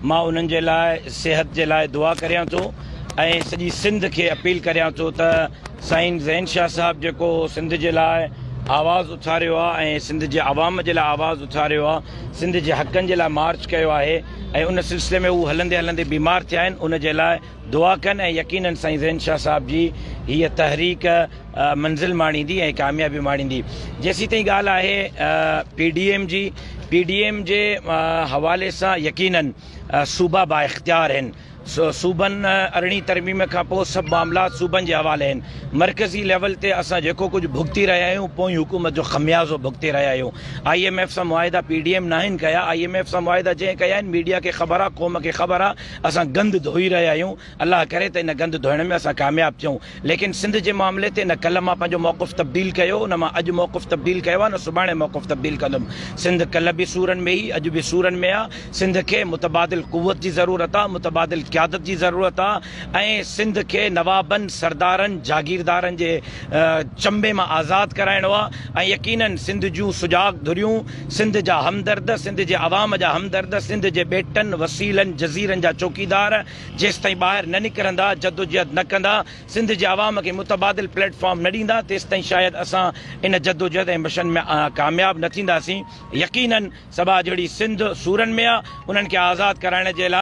मां उन्हनि जे लाइ सिहत जे लाइ दुआ करियां थो ऐं सॼी सिंध खे अपील करियां थो त साईं ज़ैन शाह साहिबु जेको सिंध जे लाइ आवाज़ु उथारियो आहे ऐं सिंध जे आवाम जे लाइ आवाज़ु उथारियो आहे, सिंध जे हक़नि जे लाइ मार्च कयो आहे ऐं उन सिलसिले में हू हलंदे हलंदे बीमार थिया आहिनि, उन जे लाइ दुआ कनि ऐं यकीनन साईं ज़ैन शाह साहिब जी हीअ तहरीक मंज़िल माणींदी ऐं कामयाबी माणींदी। जेसीं ताईं ॻाल्हि आहे PDM जे हवाले सां यकीनन सूबा बाइख्तियार आहिनि। सूबनि 18 तरमीम खां पोइ सभु मामलात सूबनि जे हवाले आहिनि। मरकज़ी लेवल ते असां जेको कुझु भुगती रहिया आहियूं पोइ हुकूमत जो ख़मियाज़ो भुगते रहिया आहियूं। IMF सां मुआहिदा PDM न आहिनि कया, IMF सां मुआहिदा जंहिं कया आहिनि मीडिया खे ख़बर आहे, क़ौम खे ख़बर आहे, असां गंद धोई रहिया आहियूं। अलाह करे त इन गंद धोइण में असां कामयाबु थियूं। लेकिन सिंध जे मामले ते न कल्ह मां पंहिंजो मौक़िफ़ तब्दील कयो, न मां अॼु मौक़िफ़ तब्दील कयो आहे, न सुभाणे मौक़िफ़ तब्दील कंदुमि। सिंध कल्ह बि सूरनि में ई, अॼु बि सूरनि में आहे। सिंध खे मुतबादिल क़ुव्वत जी ज़रूरत आहे, मुतबादिल क़यादत जी ज़रूरत ऐं सिंध खे नवाबनि, सरदारनि, जागीरदारनि जे चंबे मां आज़ादु कराइणो आहे। ऐं यकीनन सिंध जूं सुजाग धुरियूं, सिंध जा हमदर्द, सिंध जे अवाम जा हमदर्द, सिंध जे बेटनि, वसीलनि, जज़ीरनि जा चौकीदार जेसि ताईं ॿाहिरि न निकिरंदा, जदोजहद न कंदा, सिंध जे अवाम खे मुतबादिल प्लेटफॉर्म न ॾींदा, तेसि ताईं शायदि असां इन जदोजहद ऐं मिशन में कामयाबु न थींदासीं। यकीनन सभा जहिड़ी सिंध सूरनि में आहे, उन्हनि खे आज़ादु कराइण जे लाइ